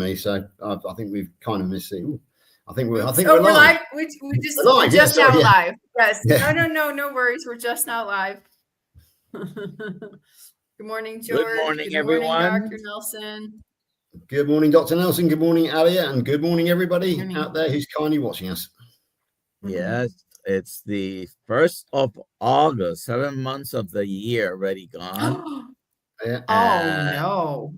me. So I think we've kind of missed it. Ooh, I think we're live. We're just now live. Yes. Yeah. No worries. We're just now live. Good morning, George. Good morning, everyone. Dr. Nelson. Good morning, Dr. Nelson. Good morning, Alia, and good morning, everybody out there who's kindly watching us. Yes, it's the 1st of August. 7 months of the year already gone. Oh no!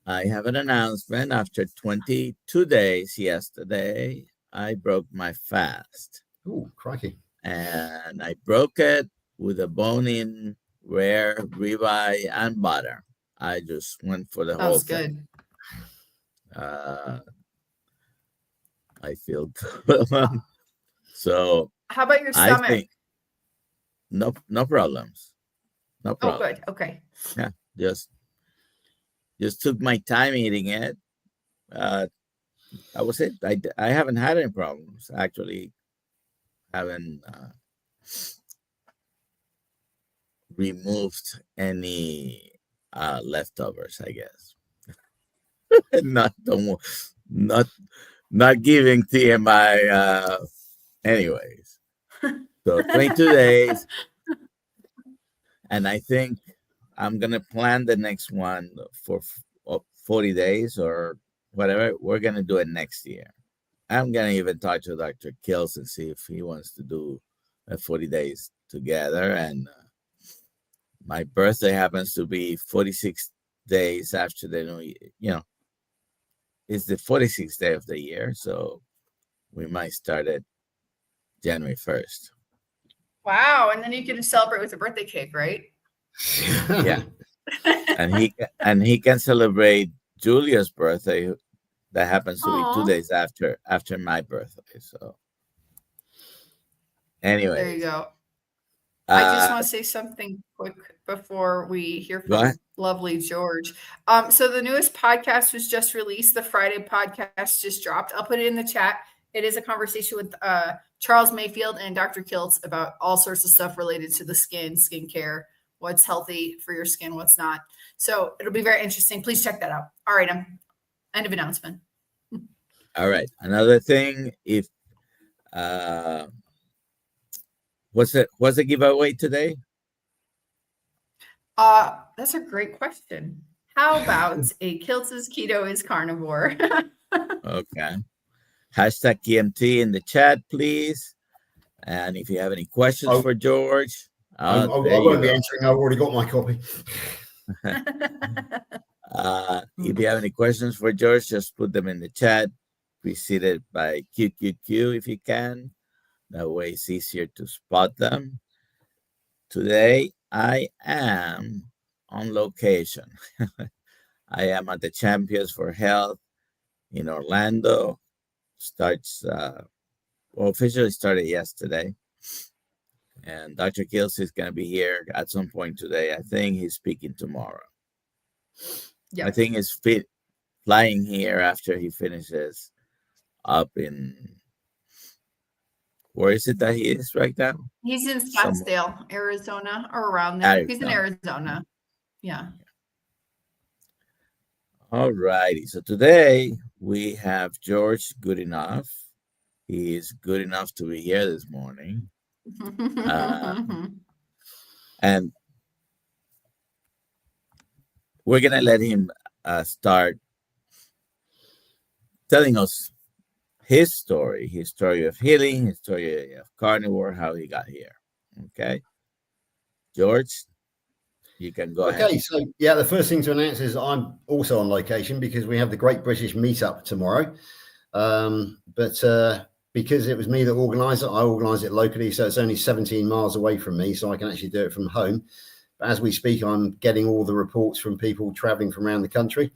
I have an announcement. After 22 days yesterday, I broke my fast. Oh, crikey! And I broke it with a bone-in rare ribeye and butter. I just went for the whole thing. Good. I feel good. So how about your stomach? I think no problems. No problem. Oh, good. Okay. Yeah, just took my time eating it. That was it. I haven't had any problems. Actually, haven't removed any leftovers, I guess. not giving TMI anyways. So 22 days, and I think I'm gonna plan the next one for 40 days or whatever. We're gonna do it next year. I'm gonna even talk to Dr. Kills and see if he wants to do 40 days together. And my birthday happens to be 46 days after the new year. You know, it's the 46th day of the year, so we might start it January 1st. Wow! And then you can celebrate with a birthday cake, right? Yeah. and he can celebrate Julia's birthday, that happens to be 2 days after my birthday. So anyway, there you go. I just want to say something quick before we hear from lovely George. So the newest podcast was just released. The Friday podcast just dropped. I'll put it in the chat. It is a conversation with Charles Mayfield and Dr. Kiltz about all sorts of stuff related to the skincare, what's healthy for your skin, what's not. So it'll be very interesting. Please check that out. All right. End of announcement. All right. Another thing, if what's the giveaway today? That's a great question. How about a Kiltz's Keto is Carnivore? Okay. Hashtag KMT in the chat, please. And if you have any questions for George, I won't be answering. I've already got my copy. If you have any questions for George, just put them in the chat. Preceded by QQQ if you can. That way it's easier to spot them. Today, I am on location. I am at the Champions for Health in Orlando. Officially started yesterday. And Dr. Kills is going to be here at some point today. I think he's speaking tomorrow. Yep. I think he's flying here after he finishes up in, where is it that he is right now? He's in Scottsdale, Arizona, or around there. He's in Arizona. Yeah. All righty. So today we have George Goodenough. He is good enough to be here this morning. And we're going to let him start telling us his story of healing, his story of carnivore, how he got here. Okay. George, you can go ahead. Okay, so yeah, the first thing to announce is I'm also on location because we have the Great British Meetup tomorrow. But because it was me that organised it, I organised it locally, so it's only 17 miles away from me, so I can actually do it from home. But as we speak, I'm getting all the reports from people travelling from around the country.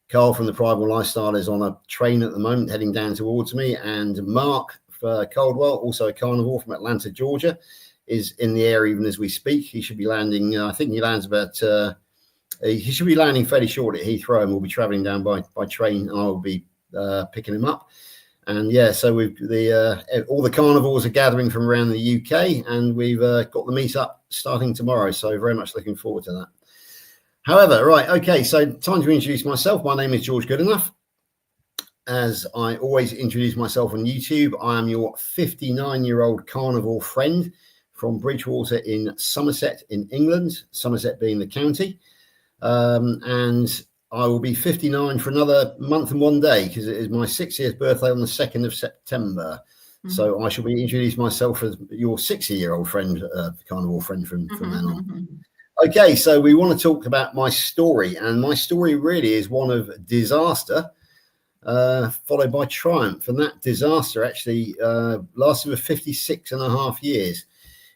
Carl from the Primal Lifestyle is on a train at the moment heading down towards me, and Mark Caldwell, also a carnivore from Atlanta, Georgia, is in the air even as we speak. He should be landing, I think he lands about, he should be landing fairly shortly at Heathrow, and we'll be travelling down by train, and I will be picking him up. And yeah, so we've all the carnivores are gathering from around the UK, and we've got the meetup starting tomorrow. So very much looking forward to that. However, right, okay, so time to introduce myself. My name is George Goodenough. As I always introduce myself on YouTube, I am your 59-year-old carnivore friend from Bridgewater in Somerset in England, Somerset being the county. And I will be 59 for another month and 1 day because it is my 60th birthday on the 2nd of September. So I shall be introducing myself as your 60-year-old friend, carnivore friend from then on. Okay, so we want to talk about my story, and my story really is one of disaster followed by triumph, and that disaster actually lasted for 56 and a half years.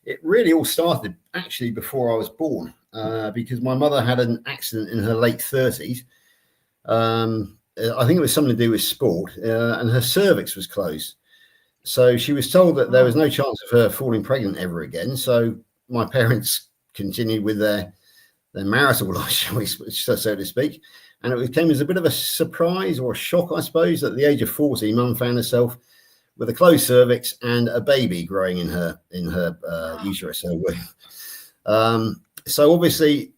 It really all started actually before I was born because my mother had an accident in her late 30s. I think it was something to do with sport, and her cervix was closed. So she was told that there was no chance of her falling pregnant ever again. So my parents continued with their marital life, so to speak. And it came as a bit of a surprise or a shock, I suppose, that at the age of 40, Mum found herself with a closed cervix and a baby growing in her uterus, her womb. So obviously,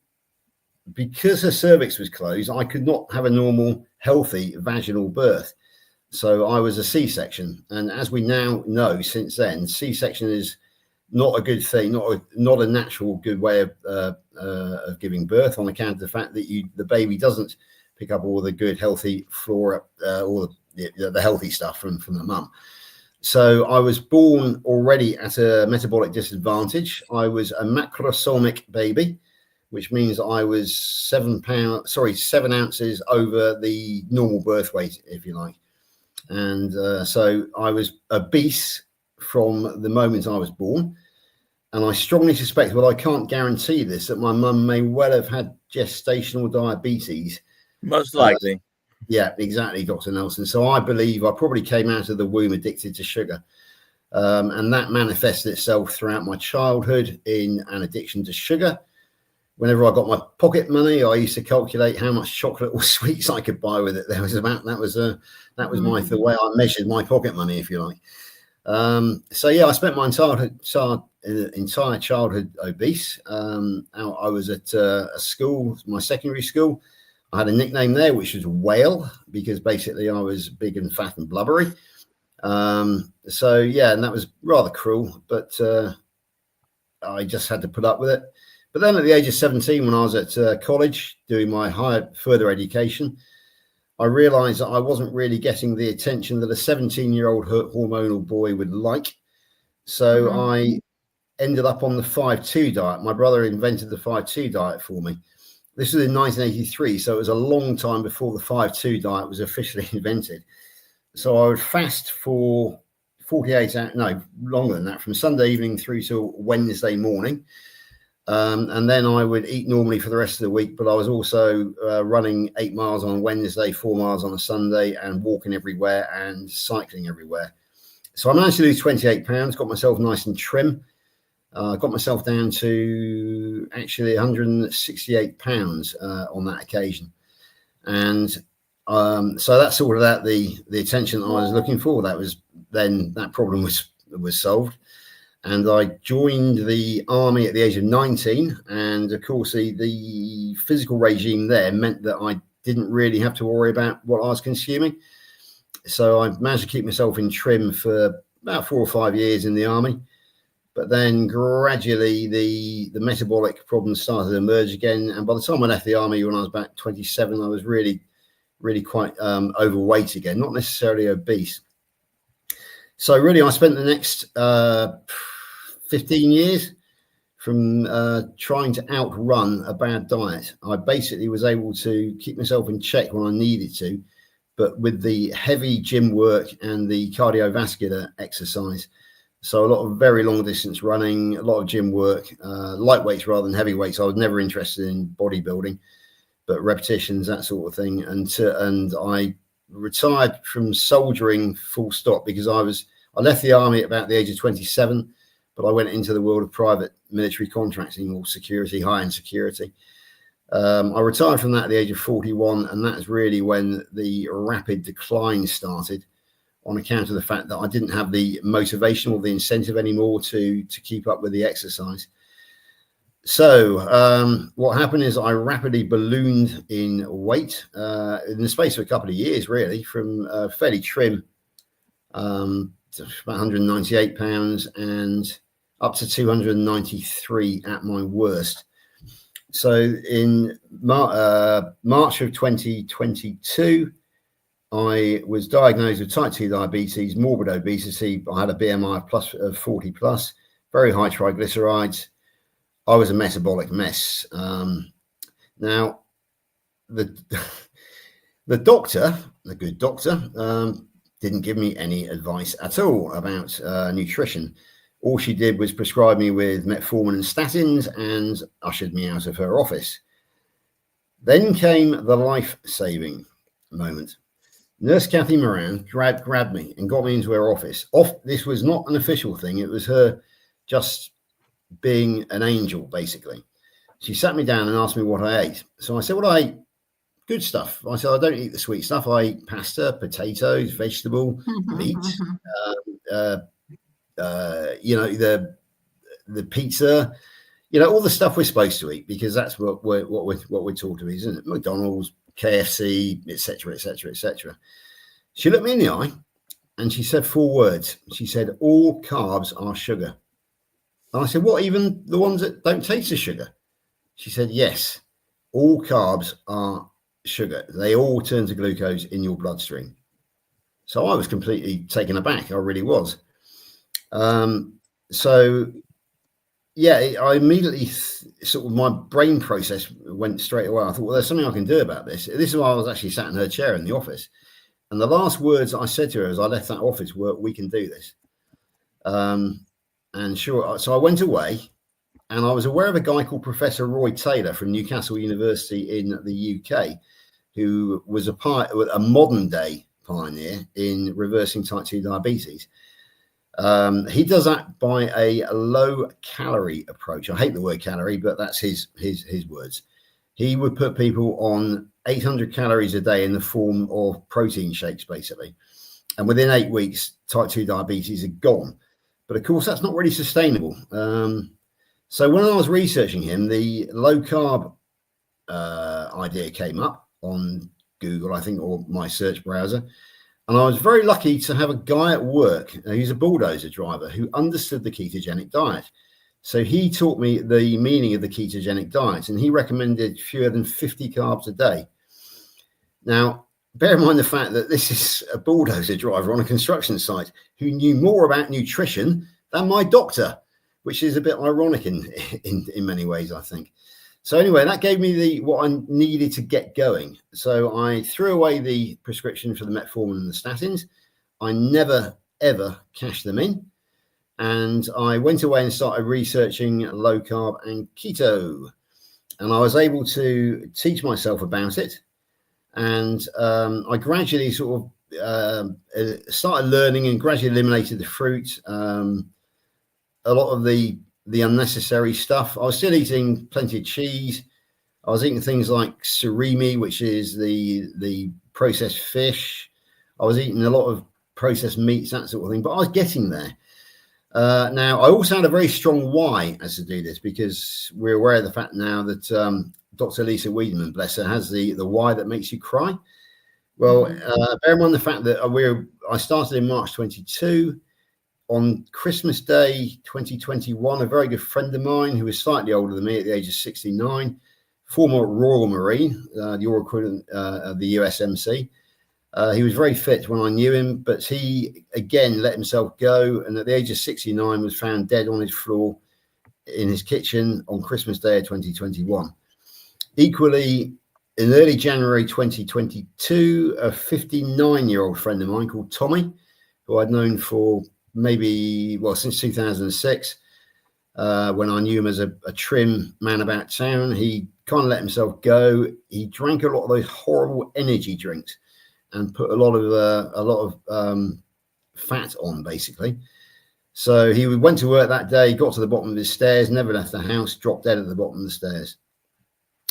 because her cervix was closed, I could not have a normal, healthy vaginal birth. So I was a C-section. And as we now know since then, C-section is not a good thing, not a natural good way of giving birth, on account of the fact that the baby doesn't pick up all the good, healthy flora, all the healthy stuff from the mum. So I was born already at a metabolic disadvantage. I was a macrosomic baby, which means I was 7 ounces over the normal birth weight, if you like. And so I was obese from the moment I was born. And I strongly suspect, but I can't guarantee this, that my mum may well have had gestational diabetes. Most likely. Yeah, exactly, Dr. Nelson. So I believe I probably came out of the womb addicted to sugar. And that manifested itself throughout my childhood in an addiction to sugar. Whenever I got my pocket money, I used to calculate how much chocolate or sweets I could buy with it. That was the way I measured my pocket money, if you like. So yeah, I spent my entire childhood obese. I was at a school, my secondary school. I had a nickname there, which was Whale, because basically I was big and fat and blubbery. So yeah, and that was rather cruel, but I just had to put up with it. But then at the age of 17, when I was at college doing my further education, I realized that I wasn't really getting the attention that a 17-year-old hormonal boy would like. So I ended up on the 5-2 diet. My brother invented the 5-2 diet for me. This was in 1983, so it was a long time before the 5-2 diet was officially invented. So I would fast for 48 hours, no, longer than that, from Sunday evening through till Wednesday morning. And then I would eat normally for the rest of the week, but I was also running 8 miles on Wednesday, 4 miles on a Sunday, and walking everywhere and cycling everywhere. So I managed to lose 28 pounds, got myself nice and trim, got myself down to actually 168 pounds on that occasion. And so that sorted out the attention I was looking for. That problem was solved. And I joined the army at the age of 19. And of course, the physical regime there meant that I didn't really have to worry about what I was consuming. So I managed to keep myself in trim for about 4 or 5 years in the army. But then gradually the metabolic problems started to emerge again. And by the time I left the army, when I was about 27, I was really quite overweight again, not necessarily obese. So really, I spent the next 15 years from trying to outrun a bad diet. I basically was able to keep myself in check when I needed to, but with the heavy gym work and the cardiovascular exercise. So a lot of very long distance running, a lot of gym work, light weights rather than heavy weights. I was never interested in bodybuilding, but repetitions, that sort of thing. And I retired from soldiering full stop because I left the army at about the age of 27, but I went into the world of private military contracting or security, high-end security. I retired from that at the age of 41, and that's really when the rapid decline started, on account of the fact that I didn't have the motivation or the incentive anymore to keep up with the exercise. So what happened is I rapidly ballooned in weight in the space of a couple of years, really, from fairly trim, about 198 pounds and up to 293 at my worst. So in March of 2022, I was diagnosed with type 2 diabetes, morbid obesity. I had a BMI of 40 plus, very high triglycerides. I was a metabolic mess. Now, the doctor, the good doctor, didn't give me any advice at all about nutrition. All she did was prescribe me with metformin and statins and ushered me out of her office. Then came the life-saving moment. Nurse Kathy Moran grabbed me and got me into her office. This was not an official thing. It was her just being an angel, basically. She sat me down and asked me what I ate. So I said, well, I ate good stuff. I said, I don't eat the sweet stuff. I eat pasta, potatoes, vegetable, meat, the pizza, all the stuff we're supposed to eat, because that's what we're taught to eat, isn't it? McDonald's, KFC, etc., etc., etc. She looked me in the eye and she said 4 words. She said, all carbs are sugar. And I said, what, even the ones that don't taste of sugar? She said, yes, all carbs are sugar. They all turn to glucose in your bloodstream. So I was completely taken aback. I really was. I immediately sort of my brain process went straight away. I thought, well, there's something I can do about this. This is why I was actually sat in her chair in the office. And the last words I said to her as I left that office were, we can do this. And sure, so I went away and I was aware of a guy called Professor Roy Taylor from Newcastle University in the UK, who was a modern day pioneer in reversing type 2 diabetes. He does that by a low calorie approach. I hate the word calorie, but that's his words. He would put people on 800 calories a day in the form of protein shakes, basically. And within 8 weeks, type 2 diabetes are gone. But of course, that's not really sustainable. So when I was researching him, the low carb idea came up on Google, I think, or my search browser. And I was very lucky to have a guy at work, he's a bulldozer driver, who understood the ketogenic diet. So he taught me the meaning of the ketogenic diet, and he recommended fewer than 50 carbs a day. Now, bear in mind the fact that this is a bulldozer driver on a construction site who knew more about nutrition than my doctor, which is a bit ironic in many ways, I think. So anyway, that gave me what I needed to get going. So I threw away the prescription for the metformin and the statins. I never, ever cashed them in. And I went away and started researching low carb and keto. And I was able to teach myself about it. And I gradually sort of started learning and gradually eliminated the fruit, a lot of the unnecessary stuff. I was still eating plenty of cheese. I was eating things like surimi, which is the processed fish. I was eating a lot of processed meats, that sort of thing, but I was getting there. Now, I also had a very strong why as to do this, because we're aware of the fact now that Dr. Lisa Wiedemann, bless her, has the why that makes you cry. Well, bear in mind the fact that I started in March 22. On Christmas Day 2021, a very good friend of mine who was slightly older than me at the age of 69, former Royal Marine, the Royal equivalent of the USMC. He was very fit when I knew him, but he again let himself go, and at the age of 69 was found dead on his floor in his kitchen on Christmas Day of 2021. Equally, in early January 2022, a 59-year-old friend of mine called Tommy, who I'd known for since 2006, when I knew him as a trim man about town, he kind of let himself go. He drank a lot of those horrible energy drinks and put a lot of fat on, basically. So he went to work that day, got to the bottom of his stairs, never left the house, dropped dead at the bottom of the stairs.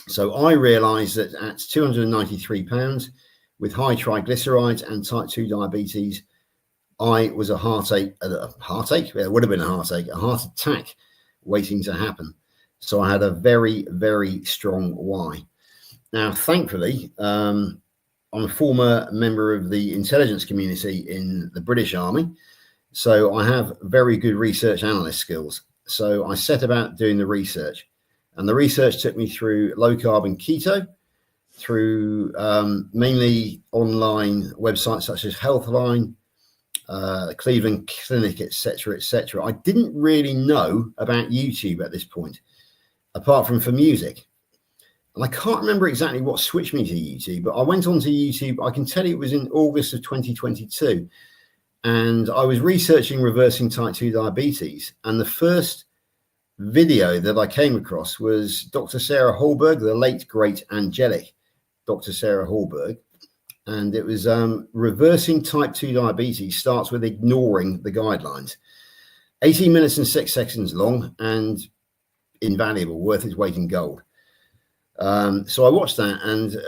So I realized that at 293 pounds with high triglycerides and type 2 diabetes, I was a heartache. It would have been a heart attack waiting to happen. So I had a very, very strong why. Now, thankfully, I'm a former member of the intelligence community in the British Army. So I have very good research analyst skills. So I set about doing the research. And the research took me through low carb and keto, through mainly online websites such as Healthline, Cleveland Clinic, etc., etc. I didn't really know about YouTube at this point, apart from for music. And I can't remember exactly what switched me to YouTube, but I went onto YouTube. I can tell you it was in August of 2022. And I was researching reversing type 2 diabetes. And the first video that I came across was Dr. Sarah Hallberg, the late, great, angelic Dr. Sarah Hallberg. And it was reversing type 2 diabetes starts with ignoring the guidelines. 18 minutes and 6 seconds long and invaluable, worth its weight in gold. So I watched that, and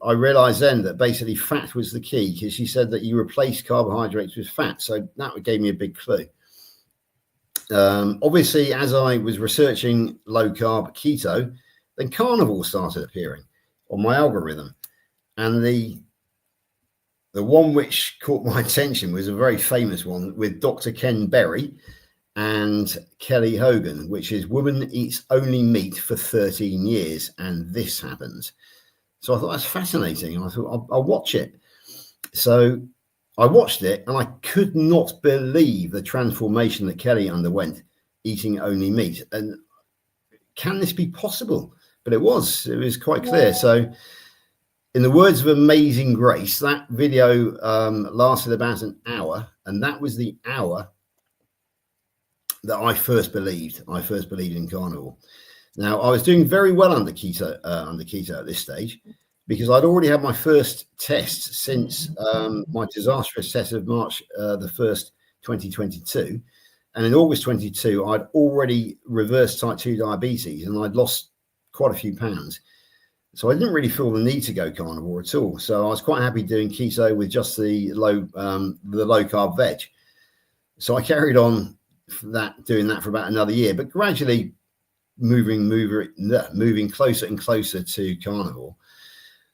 I realized then that basically fat was the key, because she said that you replace carbohydrates with fat. So that gave me a big clue. Obviously, as I was researching low carb keto, then Carnivore started appearing on my algorithm. And the one which caught my attention was a very famous one with Dr. Ken Berry and Kelly Hogan, which is Woman Eats Only Meat for 13 years, and this happens. So I thought that's fascinating, and I thought I'll watch it. So I watched it, and I could not believe the transformation that Kelly underwent eating only meat. And can this be possible? But it was quite clear. So in the words of Amazing Grace, that video lasted about an hour, and that was the hour that I first believed in Carnivore. Now, I was doing very well under keto at this stage, because I'd already had my first test since my disastrous test of March the 1st, 2022. And in August 22, I'd already reversed type 2 diabetes, and I'd lost quite a few pounds. So I didn't really feel the need to go carnivore at all. So I was quite happy doing keto with just the low carb veg. So I carried on doing that for about another year, but gradually moving closer and closer to carnivore.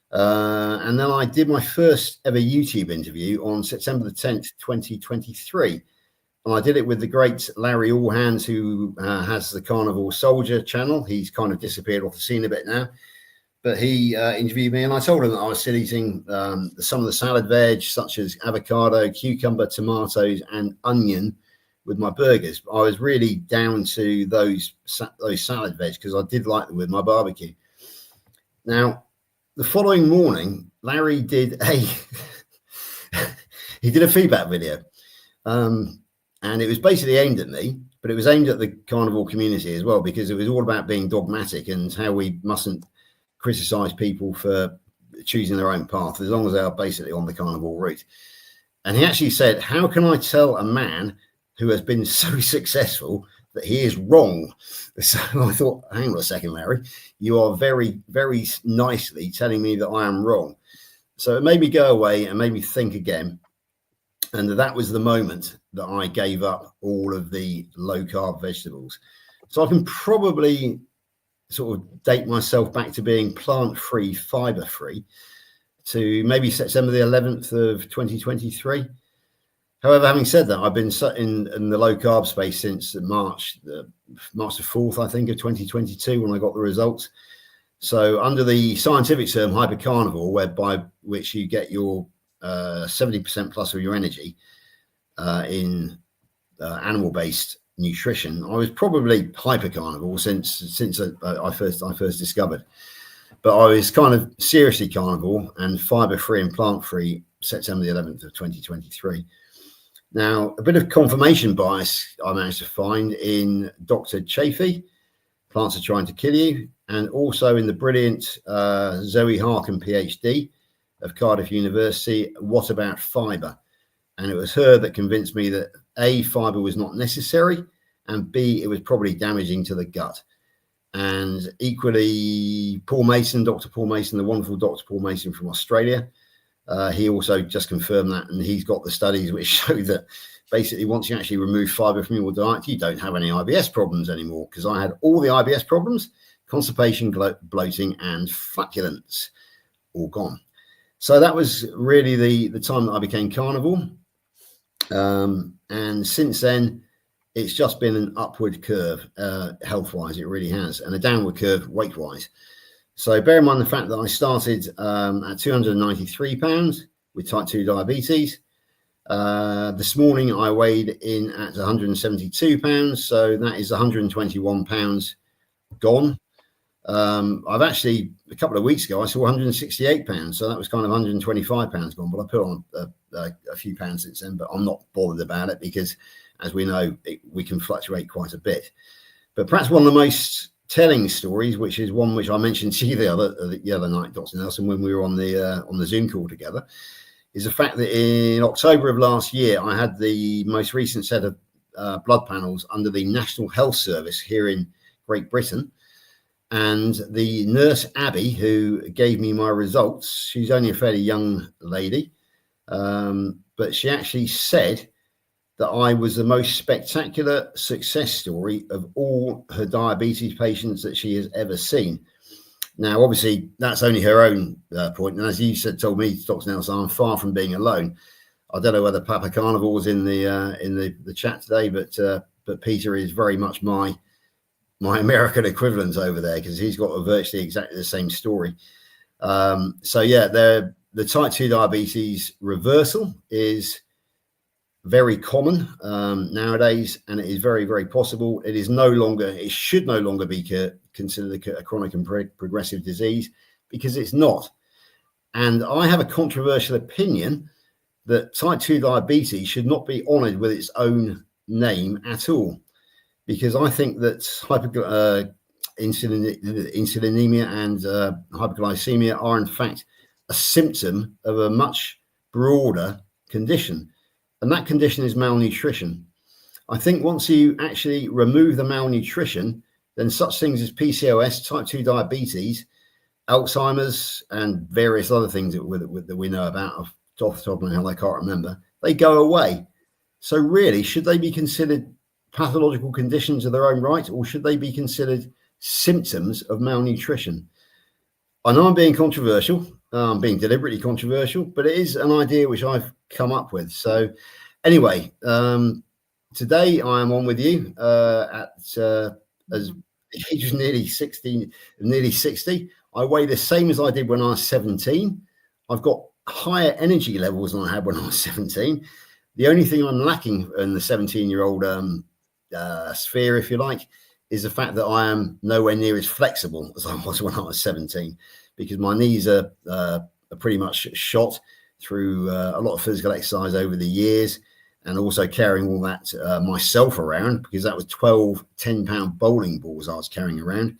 And then I did my first ever YouTube interview on September the 10th, 2023. And I did it with the great Larry Allhands, who has the Carnivore Soldier channel. He's kind of disappeared off the scene a bit now. But he interviewed me, and I told him that I was still eating some of the salad veg, such as avocado, cucumber, tomatoes, and onion with my burgers. I was really down to those salad veg, because I did like them with my barbecue. Now, the following morning, Larry did a feedback video, and it was basically aimed at me, but it was aimed at the carnivore community as well, because it was all about being dogmatic and how we mustn't criticize people for choosing their own path as long as they are basically on the carnivore route. And he actually said, "How can I tell a man who has been so successful that he is wrong?" So I thought, hang on a second, Larry, you are very, very nicely telling me that I am wrong. So it made me go away and made me think again. And that was the moment that I gave up all of the low carb vegetables. So I can probably sort of date myself back to being plant-free, fiber-free to maybe September the 11th of 2023. However, having said that, I've been in the low carb space since March the 4th, I think, of 2022, when I got the results. So under the scientific term hypercarnivore, whereby which you get your 70% plus of your energy in animal-based nutrition, I was probably hypercarnivore since I first discovered. But I was kind of seriously carnivore and fiber-free and plant-free September the 11th of 2023. Now, a bit of confirmation bias I managed to find in Dr. Chafee, Plants Are Trying to Kill You, and also in the brilliant Zoe Harkin, PhD of Cardiff University, What About Fiber? And it was her that convinced me that A, fiber was not necessary, and B, it was probably damaging to the gut. And equally, Paul Mason, Dr. Paul Mason, the wonderful Dr. Paul Mason from Australia, He also just confirmed that, and he's got the studies which show that basically once you actually remove fiber from your diet, you don't have any IBS problems anymore, because I had all the IBS problems, constipation, bloating, and flatulence, all gone. So that was really the time that I became carnivore. And since then, it's just been an upward curve, health-wise, it really has, and a downward curve weight-wise. So bear in mind the fact that I started at 293 pounds with type 2 diabetes. This morning I weighed in at 172 pounds, so that is 121 pounds gone. I've actually, a couple of weeks ago, I saw 168 pounds, so that was kind of 125 pounds gone, but I put on a few pounds since then, but I'm not bothered about it because, as we know, we can fluctuate quite a bit. But perhaps one of the most telling stories, which is one which I mentioned to you the other night, Dr. Nelson, when we were on the Zoom call together, is the fact that in October of last year, I had the most recent set of blood panels under the National Health Service here in Great Britain. And the nurse, Abby, who gave me my results, she's only a fairly young lady, but she actually said that I was the most spectacular success story of all her diabetes patients that she has ever seen. Now, obviously, that's only her own point. And as you told me, Dr. Nelson, I'm far from being alone. I don't know whether Papa Carnivore was in the chat today, but Peter is very much my American equivalent over there, because he's got virtually exactly the same story. So yeah, the type 2 diabetes reversal is very common nowadays, and it is very, very possible. It should no longer be considered a chronic and progressive disease, because it's not. And I have a controversial opinion that type 2 diabetes should not be honored with its own name at all, because I think that insulinemia and hyperglycemia are in fact a symptom of a much broader condition. And that condition is malnutrition. I think once you actually remove the malnutrition, then such things as PCOS, type 2 diabetes, Alzheimer's, and various other things that we know about off the top of my head, I can't remember, they go away. So really, should they be considered pathological conditions of their own right, or should they be considered symptoms of malnutrition? I know I'm being controversial. I'm being deliberately controversial, but it is an idea which I've come up with. So anyway, today I am on with you at as the age of nearly 60. I weigh the same as I did when I was 17. I've got higher energy levels than I had when I was 17. The only thing I'm lacking in the 17-year-old sphere, if you like, is the fact that I am nowhere near as flexible as I was when I was 17, because my knees are pretty much shot through a lot of physical exercise over the years, and also carrying all that myself around, because that was 12 10-pound bowling balls I was carrying around.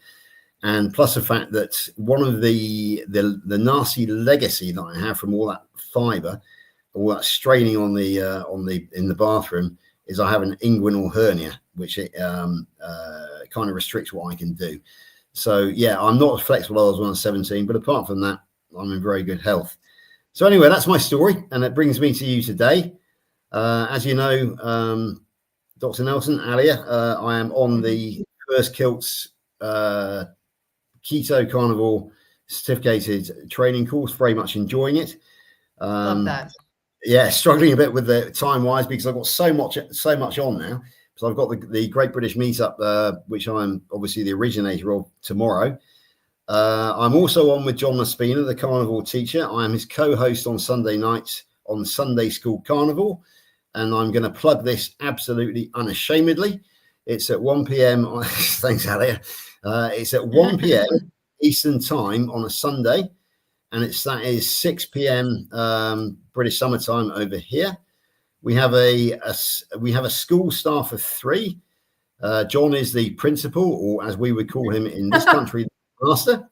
And plus the fact that one of the nasty legacy that I have from all that fiber, all that straining in the bathroom, is I have an inguinal hernia, which kind of restricts what I can do. So yeah, I'm not as flexible as I was when I was 17, but apart from that, I'm in very good health. So anyway, that's my story, and it brings me to you today. As you know, Dr. Nelson, Alia, I am on the First Kilts Keto Carnivore certificated training course, very much enjoying it. Love that. Yeah, struggling a bit with the time-wise, because I've got so much on now. So I've got the Great British Meetup, which I'm obviously the originator of, tomorrow. I'm also on with John Maspina, the Carnivore teacher. I am his co-host on Sunday nights on Sunday School Carnivore, and I'm going to plug this absolutely unashamedly. It's at 1 p.m. Thanks, Alia. It's at 1 p.m. Eastern Time on a Sunday, and that is 6 p.m. British summertime over here. We have a school staff of 3. John is the principal, or as we would call him in this country, the master.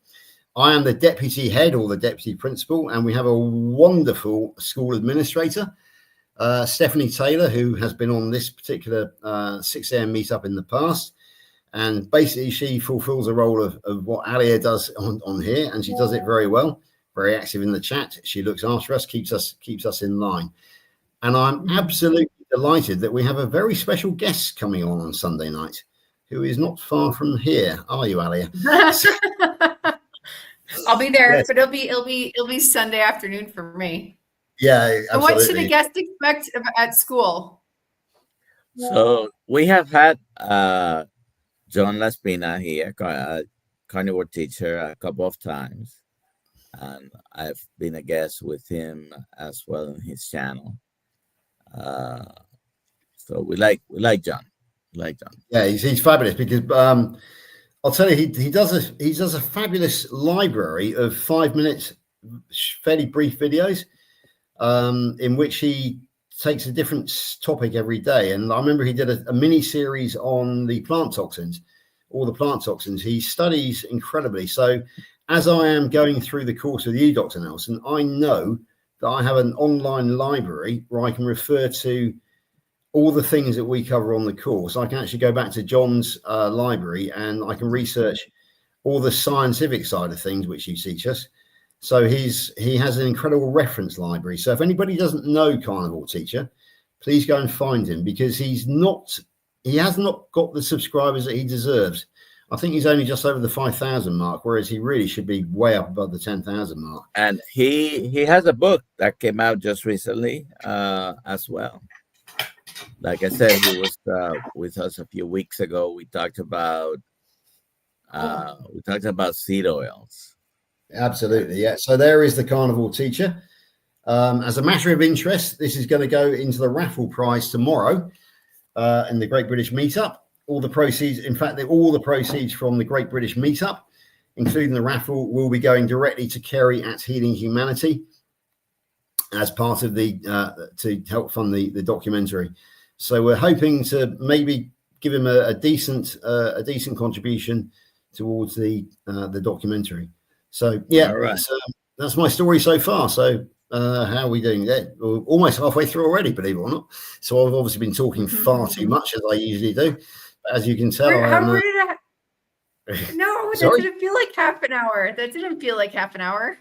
I am the deputy head, or the deputy principal, and we have a wonderful school administrator, Stephanie Taylor, who has been on this particular 6 a.m. meetup in the past. And basically, she fulfills the role of what Alia does on here, and she does it very well. very active in the chat. She looks after us, keeps us in line. And I'm absolutely delighted that we have a very special guest coming on Sunday night, who is not far from here. Are you, Alia? I'll be there, yes. But it'll be Sunday afternoon for me. Yeah, absolutely. And what should a guest expect at school? So we have had John Laspina here, carnivore teacher, a couple of times, and I've been a guest with him as well on his channel. So we like John. Yeah, he's fabulous because I'll tell you, he does a fabulous library of 5-minute, fairly brief videos, in which he takes a different topic every day. And I remember he did a mini series on the plant toxins, all the plant toxins. He studies incredibly. So as I am going through the course with you, Dr. Nelson, I know that I have an online library where I can refer to all the things that we cover on the course. I can actually go back to John's library and I can research all the scientific side of things which you teach us. So he has an incredible reference library. So if anybody doesn't know Carnivore Teacher, please go and find him, because he has not got the subscribers that he deserves. I think he's only just over the 5,000 mark, whereas he really should be way up above the 10,000 mark. And he has a book that came out just recently as well. Like I said, he was with us a few weeks ago. We talked about seed oils. Absolutely, yeah. So there is the Carnivore Teacher. As a matter of interest, this is going to go into the raffle prize tomorrow in the Great British Meetup. All the proceeds, in fact, all the proceeds from the Great British Meetup, including the raffle, will be going directly to Kerry at Healing Humanity as part of the to help fund the documentary. So we're hoping to maybe give him a decent contribution towards the documentary. So yeah, right. That's my story so far. So how are we doing? Yeah, we're almost halfway through already, believe it or not. So I've obviously been talking far too much, as I usually do. But as you can tell, No, that didn't feel like half an hour.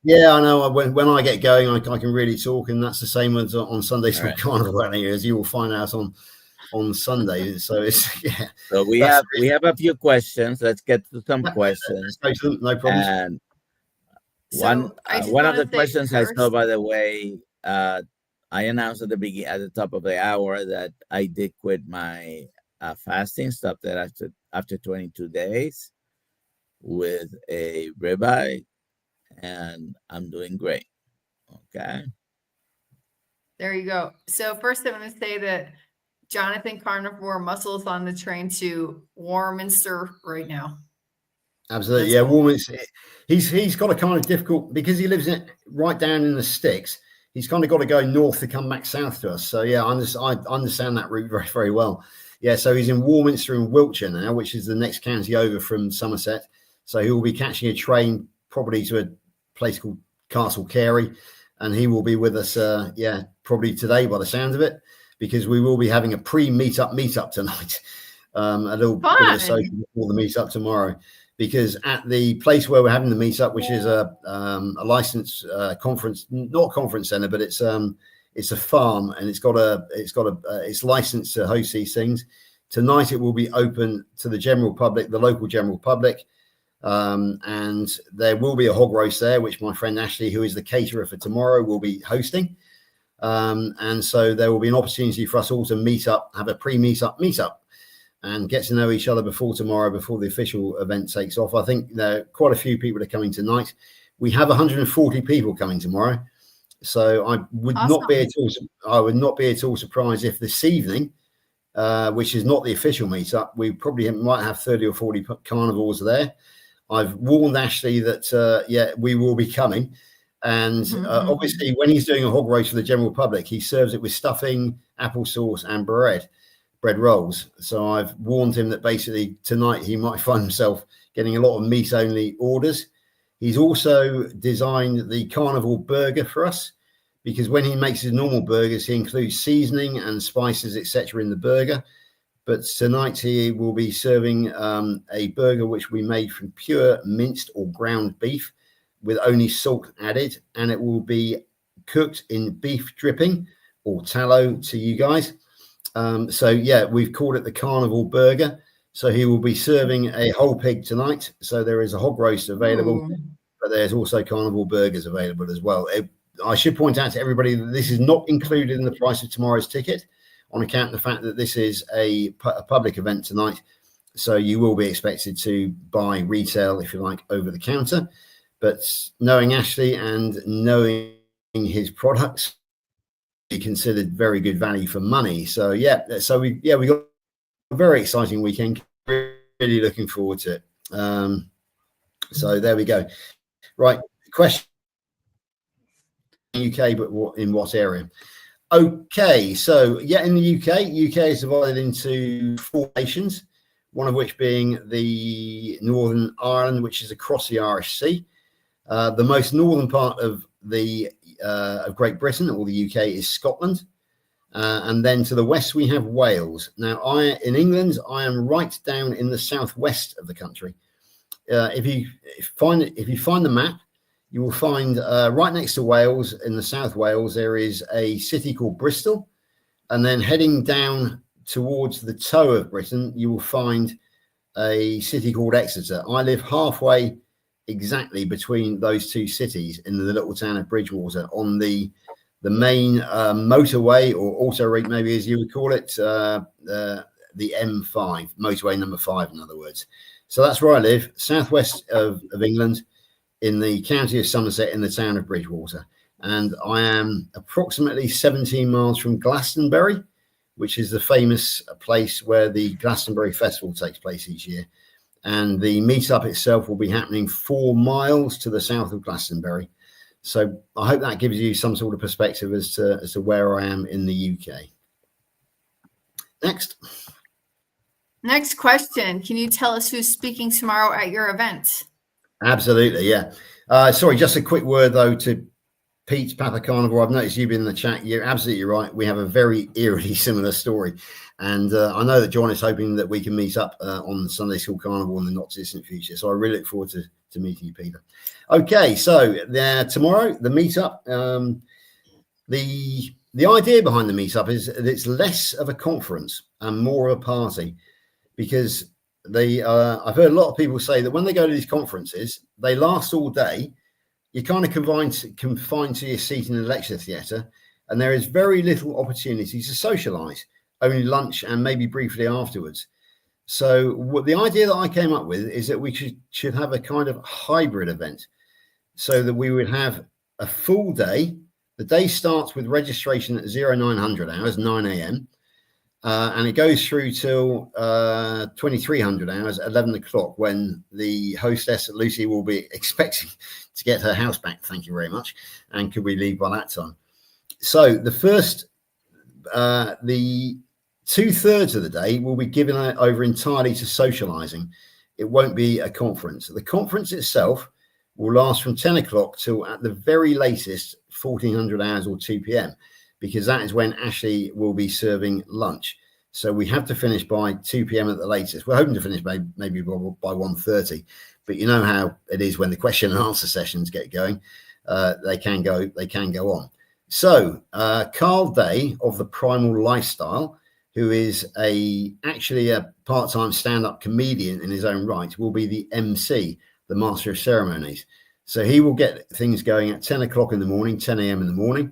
Yeah, I know. When I get going, I can really talk, and that's the same as on Sundays for Carnival, as you will find out on Sunday. So it's yeah. So we have a few questions. Let's get to some questions. No problem. And one of the questions I saw, by the way, I announced at the top of the hour that I did quit my fasting, stopped that after 22 days with a ribeye. And I'm doing great. Okay. There you go. So first I'm going to say that Jonathan Carnivore muscles on the train to Warminster right now. Absolutely. Yeah. Warminster. He's got a kind of difficult, because he lives right down in the sticks. He's kind of got to go north to come back south to us. So yeah, I understand that route very, very well. Yeah. So he's in Warminster in Wiltshire now, which is the next county over from Somerset. So he will be catching a train probably to a place called Castle Carey, and he will be with us probably today by the sound of it, because we will be having a pre-meetup tonight, a little bit of social before the meetup tomorrow, because at the place where we're having the meetup, which is a licensed conference, not conference center, but it's a farm, and it's licensed to host these things. Tonight it will be open to the general public, the local general public. And there will be a hog roast there, which my friend Ashley, who is the caterer for tomorrow, will be hosting. And so there will be an opportunity for us all to meet up, have a meetup, and get to know each other before tomorrow, before the official event takes off. I think there are quite a few people are coming tonight. We have 140 people coming tomorrow. So I would not be at all surprised if this evening, which is not the official meetup, we probably might have 30 or 40 carnivores there. I've warned Ashley that, we will be coming. And obviously, when he's doing a hog roast for the general public, he serves it with stuffing, applesauce, and bread rolls. So I've warned him that basically tonight he might find himself getting a lot of meat-only orders. He's also designed the carnivore burger for us, because when he makes his normal burgers, he includes seasoning and spices, etc., in the burger. But tonight he will be serving a burger which we made from pure minced or ground beef, with only salt added, and it will be cooked in beef dripping or tallow to you guys. So yeah, we've called it the Carnivore burger. So he will be serving a whole pig tonight. So there is a hog roast available, but there's also Carnivore burgers available as well. I should point out to everybody that this is not included in the price of tomorrow's ticket, on account of the fact that this is a public event tonight. So you will be expected to buy retail, if you like, over the counter. But knowing Ashley and knowing his products, be considered very good value for money. So yeah, we got a very exciting weekend. Really looking forward to it. So there we go. Right, question. UK, but in what area? Okay, so yeah, in the UK is divided into 4 nations, one of which being the Northern Ireland, which is across the Irish Sea. The most northern part of Great Britain, or the UK, is Scotland, and then to the west we have Wales. Now, in England, I am right down in the southwest of the country. If you find the map, you will find right next to Wales, in the South Wales, there is a city called Bristol, and then heading down towards the toe of Britain, you will find a city called Exeter. I live halfway exactly between those 2 cities in the little town of Bridgewater, on the main motorway, or auto route, maybe as you would call it, the M5, motorway number 5, in other words. So that's where I live, southwest of England, in the county of Somerset, in the town of Bridgewater. And I am approximately 17 miles from Glastonbury, which is the famous place where the Glastonbury Festival takes place each year. And the meetup itself will be happening 4 miles to the south of Glastonbury. So I hope that gives you some sort of perspective as to where I am in the UK. Next question. Can you tell us who's speaking tomorrow at your event? Absolutely, yeah. Sorry, just a quick word, though, to Pete, Papa Carnivore. I've noticed you've been in the chat. You're absolutely right. We have a very eerily similar story. And I know that John is hoping that we can meet up on Sunday School Carnivore in the not-too-distant future. So I really look forward to meeting you, Peter. Okay, so tomorrow, the meetup. The idea behind the meetup is that it's less of a conference and more of a party, because I've heard a lot of people say that when they go to these conferences, they last all day. You're kind of confined to your seat in the lecture theatre, and there is very little opportunity to socialise, only lunch and maybe briefly afterwards. So the idea that I came up with is that we should have a kind of hybrid event, so that we would have a full day. The day starts with registration at 0900 hours, 9 a.m. And it goes through till 2300 hours, 11 o'clock, when the hostess, Lucy, will be expecting to get her house back. Thank you very much. And could we leave by that time? So the 2/3 of the day will be given over entirely to socializing. It won't be a conference. The conference itself will last from 10 o'clock till, at the very latest, 1400 hours or 2 p.m. because that is when Ashley will be serving lunch. So we have to finish by 2 p.m. at the latest. We're hoping to finish maybe by 1:30, but you know how it is when the question and answer sessions get going. They can go on. So Carl Day of the Primal Lifestyle, who is actually a part-time stand-up comedian in his own right, will be the MC, the Master of Ceremonies. So he will get things going at 10 o'clock in the morning, 10 a.m. in the morning.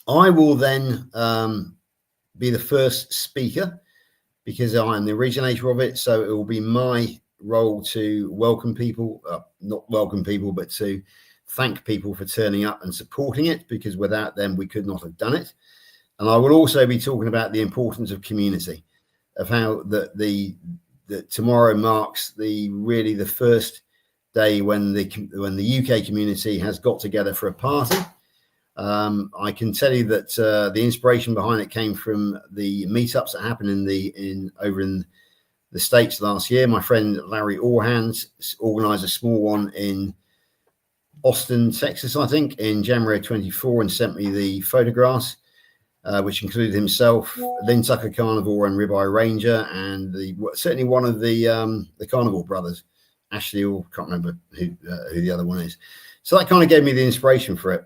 I will then be the first speaker because I am the originator of it. So it will be my role to welcome people, not welcome people, but to thank people for turning up and supporting it, because without them, we could not have done it. And I will also be talking about the importance of community, of how that tomorrow marks the first day when the UK community has got together for a party. I can tell you that the inspiration behind it came from the meetups that happened over in the States last year. My friend Larry Orhans organised a small one in Austin, Texas, I think, in January 24, and sent me the photographs, which included himself, Lynn Tucker Carnivore and Ribeye Ranger, and certainly one of the Carnivore brothers Ashley, or can't remember who the other one is. So that kind of gave me the inspiration for it.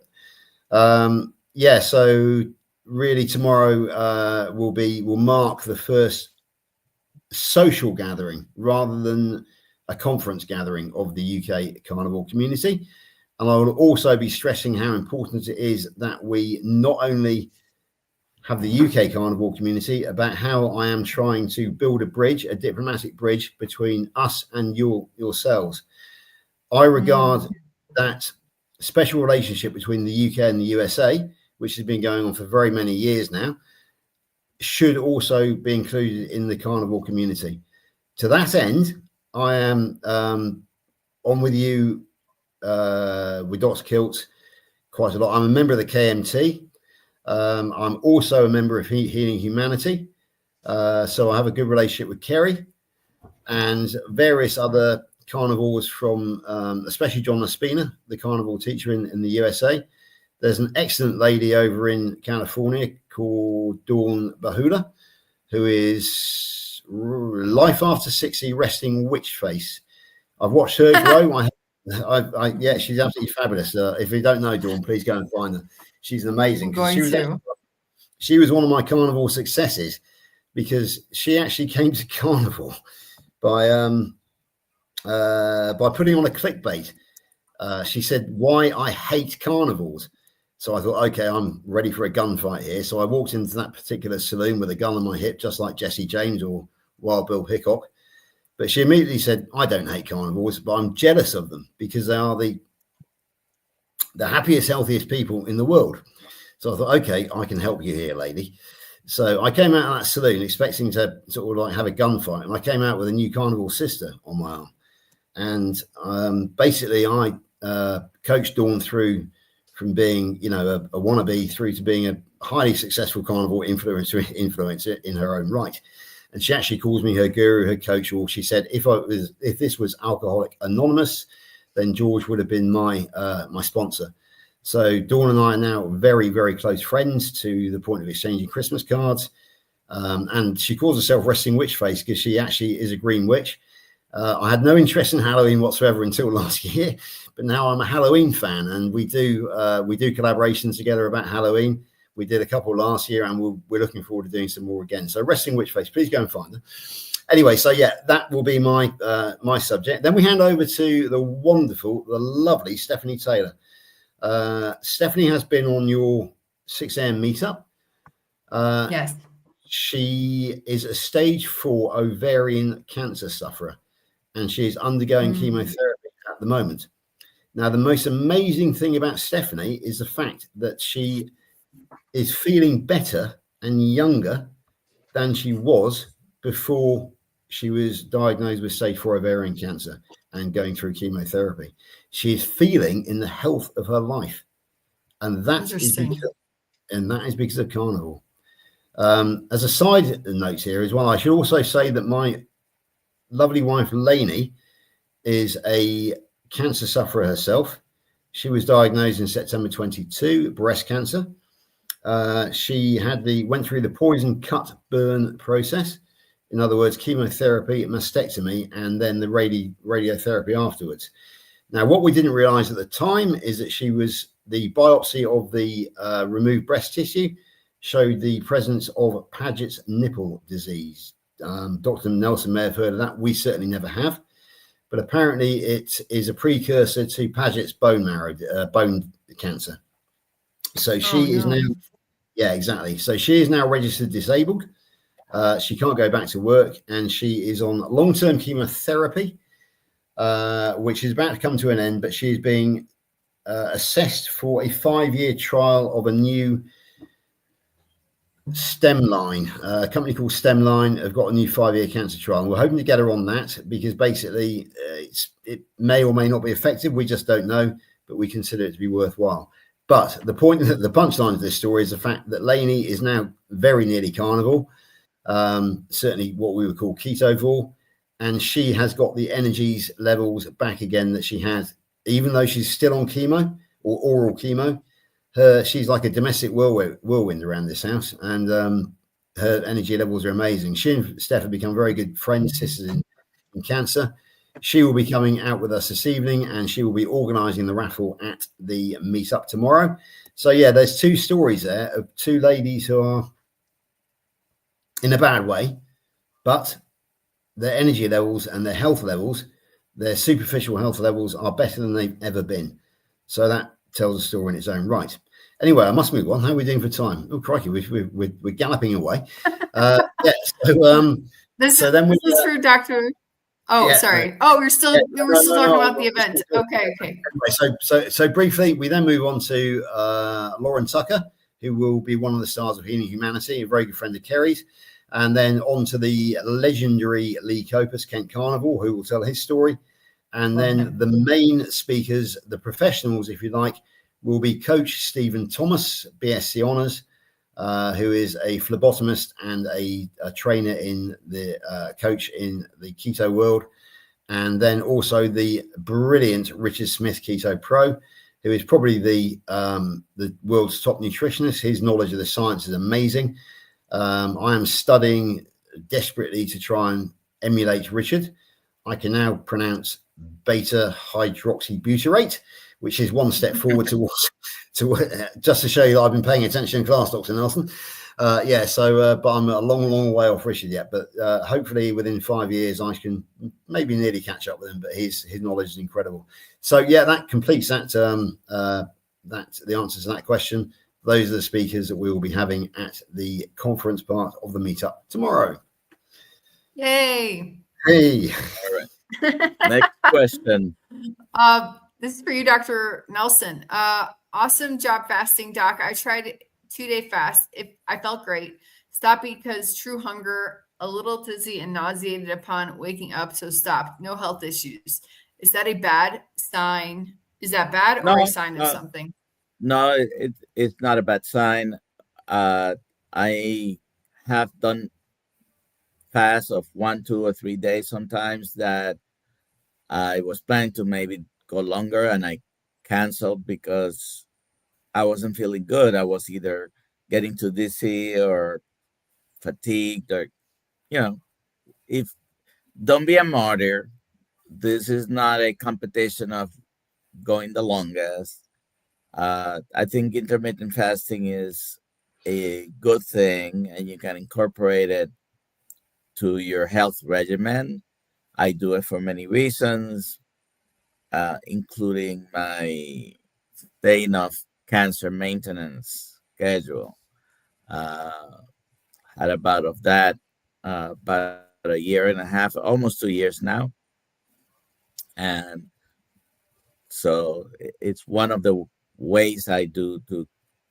So really tomorrow will mark the first social gathering rather than a conference gathering of the UK carnivore community. And I will also be stressing how important it is that we not only have the UK carnivore community, about how I am trying to build a bridge, a diplomatic bridge between us and yourselves. I regard that special relationship between the UK and the USA, which has been going on for very many years now, should also be included in the carnivore community. To that end, I am on with you with Dr. Kilt quite a lot. I'm a member of the KMT. I'm also a member of Healing Humanity. So I have a good relationship with Kerry and various other carnivores from, especially John Laspina, the carnivore teacher in the USA. There's an excellent lady over in California called Dawn Bahula, who is Life After 60 Resting Witch Face. I've watched her grow. Yeah, she's absolutely fabulous. If you don't know Dawn, please go and find her. She's amazing. She was one of my carnivore successes because she actually came to carnivore by putting on a clickbait. She said, "Why I hate carnivores." So I thought, okay, I'm ready for a gunfight here. So I walked into that particular saloon with a gun on my hip, just like Jesse James or Wild Bill Hickok. But she immediately said, "I don't hate carnivores, but I'm jealous of them because they are the happiest, healthiest people in the world." So I thought, okay, I can help you here, lady. So I came out of that saloon expecting to sort of like have a gunfight. And I came out with a new carnivore sister on my arm. And basically I coached Dawn through from being, a wannabe through to being a highly successful carnivore influencer in her own right. And she actually calls me her guru, her coach, or she said, if this was Alcoholic Anonymous, then George would have been my sponsor. So Dawn and I are now very, very close friends to the point of exchanging Christmas cards. And she calls herself Resting Witch Face because she actually is a green witch. I had no interest in Halloween whatsoever until last year, but now I'm a Halloween fan, and we do collaborations together about Halloween. We did a couple last year, and we're looking forward to doing some more again. So Resting Witch Face, please go and find them. Anyway, so yeah, that will be my subject. Then we hand over to the lovely Stephanie Taylor. Stephanie has been on your 6 a.m. meetup. Yes. She is a stage 4 ovarian cancer sufferer, and she is undergoing chemotherapy at the moment. Now, the most amazing thing about Stephanie is the fact that she is feeling better and younger than she was before she was diagnosed with stage 4 ovarian cancer and going through chemotherapy. She is feeling in the health of her life, and that is because of carnivore. As a side note here as well, I should also say that my lovely wife Lainey is a cancer sufferer herself. She was diagnosed in September 22, breast cancer. She went through the poison cut burn process. In other words, chemotherapy, mastectomy, and then the radiotherapy afterwards. Now, what we didn't realize at the time is that the biopsy of the removed breast tissue showed the presence of Paget's nipple disease. Dr. Nelson may have heard of that. We certainly never have. But apparently it is a precursor to Paget's bone cancer. So she is now, yeah, exactly. So she is now registered disabled. She can't go back to work, and she is on long-term chemotherapy, which is about to come to an end, but she is being assessed for a 5-year trial of a new Stemline. A company called Stemline have got a new 5-year cancer trial, and we're hoping to get her on that because basically it may or may not be effective. We just don't know, but we consider it to be worthwhile. But the punchline of this story is the fact that Lainey is now very nearly carnivore, certainly what we would call ketovore, and she has got the energies levels back again that she had, even though she's still on chemo or oral chemo. She's like a domestic whirlwind around this house, and her energy levels are amazing. She and Steph have become very good friends, sisters in cancer. She will be coming out with us this evening, and she will be organising the raffle at the meetup tomorrow. So yeah, there's two stories there of two ladies who are in a bad way, but their energy levels and their health levels, their superficial health levels, are better than they've ever been. So that tells a story in its own right. Anyway, I must move on. How are we doing for time? Oh, crikey, we're galloping away. Yeah. So then this is for Dr. Oh, yeah, sorry. Oh, we're still talking about the event. Okay. Anyway, so briefly, we then move on to Lauren Tucker, who will be one of the stars of Healing Humanity, a very good friend of Kerry's. And then on to the legendary Lee Copus, Kent Carnivore, who will tell his story. And then the main speakers, the professionals, if you like, will be Coach Stephen Thomas, BSc Honours, who is a phlebotomist and a trainer in the coach in the keto world. And then also the brilliant Richard Smith, Keto Pro, who is probably the world's top nutritionist. His knowledge of the science is amazing. I am studying desperately to try and emulate Richard. I can now pronounce beta hydroxybutyrate, which is one step forward towards just to show you that I've been paying attention in class, Dr. Nelson. But I'm a long way off Richard yet. But hopefully within 5 years, I can maybe nearly catch up with him. But his knowledge is incredible. So yeah, that completes that the answers to that question. Those are the speakers that we will be having at the conference part of the meetup tomorrow. Yay! Hey. All right. Next question. This is for you, Dr. Nelson. Awesome job fasting, Doc. I tried 2-day fast. I felt great. Stopped because true hunger, a little dizzy and nauseated upon waking up, so stopped. No health issues. Is that a bad sign? Is that bad or a sign of something? No, it's not a bad sign. I have done fast of 1, 2, or 3 days sometimes that I was planning to maybe go longer, and I canceled because I wasn't feeling good. I was either getting too dizzy or fatigued, or if don't be a martyr. This is not a competition of going the longest. I think intermittent fasting is a good thing, and you can incorporate it to your health regimen. I do it for many reasons, including my staying off cancer maintenance schedule. Had a bout of that about a year and a half, almost 2 years now. And so it's one of the ways I do to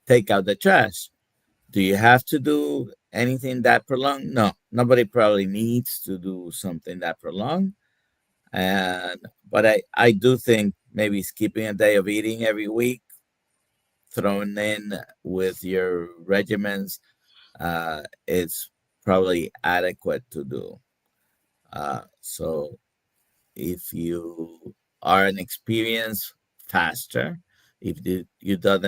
take out the trash. Do you have to do anything that prolonged? No, nobody probably needs to do something that prolonged. But I do think maybe skipping a day of eating every week, thrown in with your regimens, it's probably adequate to do. So if you are an experienced faster, if you do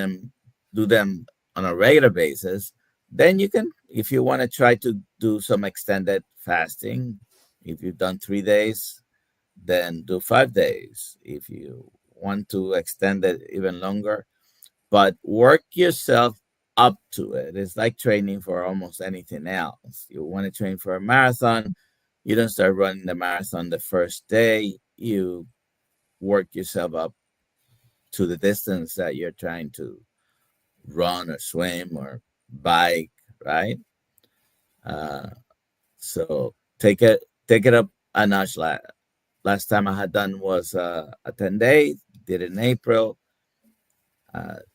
them on a regular basis, then you can, if you want to try to do some extended fasting, if you've done 3 days, then do 5 days. If you want to extend it even longer, but work yourself up to it. It's like training for almost anything else. You want to train for a marathon, you don't start running the marathon the first day. You work yourself up to the distance that you're trying to run or swim or bike, right? So take it up a notch. Last time I had done was a 10 days, did it in April,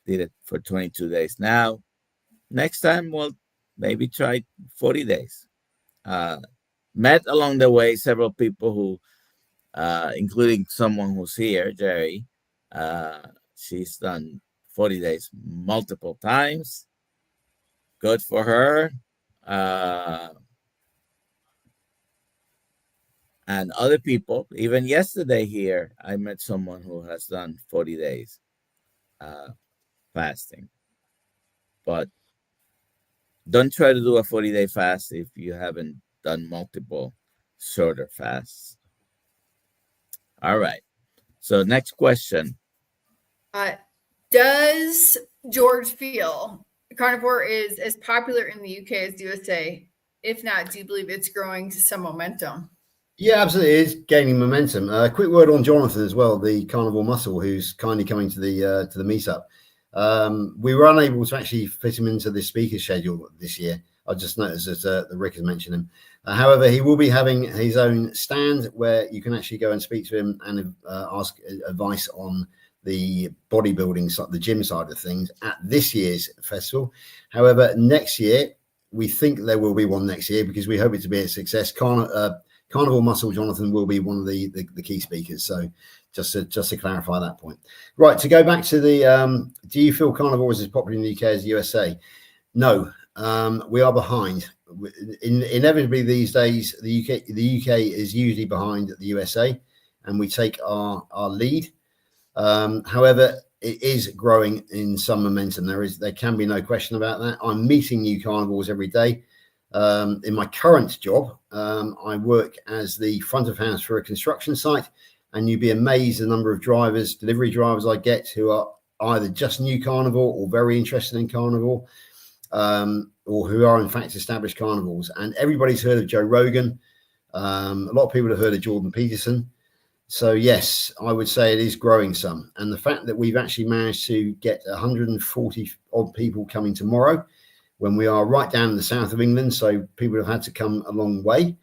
did it for 22 days now. Next time, we'll maybe try 40 days. Met along the way several people who, including someone who's here, Jerry. She's done 40 days multiple times. Good for her. And other people, even yesterday here, I met someone who has done 40 days fasting. But don't try to do a 40-day fast if you haven't done multiple shorter fasts. All right. So next question. Does George feel Carnivore is as popular in the UK as the USA? If not, do you believe it's growing to some momentum? Yeah, absolutely. It is gaining momentum. Quick word on Jonathan as well, the Carnivore muscle, who's kindly coming to the meetup. We were unable to actually fit him into the speaker schedule this year. I just noticed that Rick has mentioned him. However, he will be having his own stand where you can actually go and speak to him and ask advice on the bodybuilding side, the gym side of things at this year's festival. However, next year, we think there will be one next year because we hope it to be a success. Carnivore Muscle Jonathan will be one of the key speakers. So just to clarify that point. Right, to go back to the, do you feel Carnivore is as popular in the UK as the USA? No, we are behind. Inevitably these days, the UK is usually behind the USA, and we take our lead. However, it is growing in some momentum. There can be no question about that. I'm meeting new carnivores every day. In my current job, I work as the front of house for a construction site, and you'd be amazed the number of delivery drivers I get who are either just new carnivore or very interested in carnivore, or who are in fact established carnivores. And everybody's heard of Joe Rogan. A lot of people have heard of Jordan Peterson. So yes, I would say it is growing some. And the fact that we've actually managed to get 140 odd people coming tomorrow, when we are right down in the south of England, so people have had to come a long way,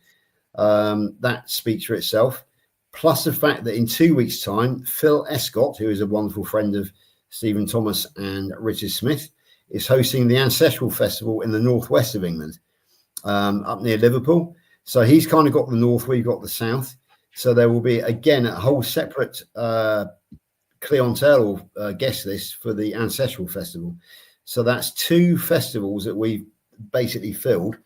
that speaks for itself. Plus the fact that in 2 weeks' time, Phil Escott, who is a wonderful friend of Stephen Thomas and Richard Smith, is hosting the Ancestral Festival in the northwest of England, up near Liverpool. So he's kind of got the north, we've got the south. So there will be, again, a whole separate clientele or guest list for the Ancestral Festival. So that's 2 festivals that we've basically filled